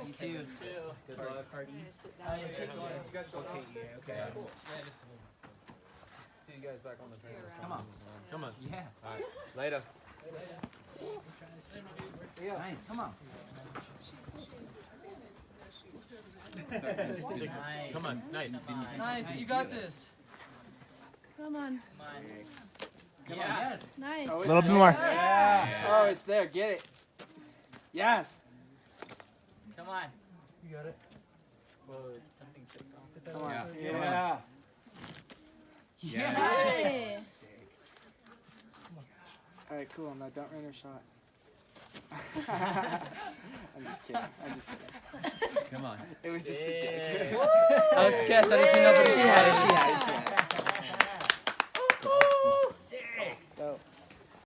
You too. Good luck. Party. Okay, okay. Cool. See you guys back on the train. Come on. Come on. Yeah. All right. Later. Nice. Come on. Nice. Come on. Nice. Nice, you got this. Come on. Come on. Yes. Nice. A little bit more. Yeah. Oh, it's there. Get it. Yes. Come on. You got it. Whoa, something chipped off. Come on. Yeah. Hey. All right, cool. Now don't run your shot. I'm just kidding. Come on. It was just a joke. I was sketched. I didn't see nobody. She had it.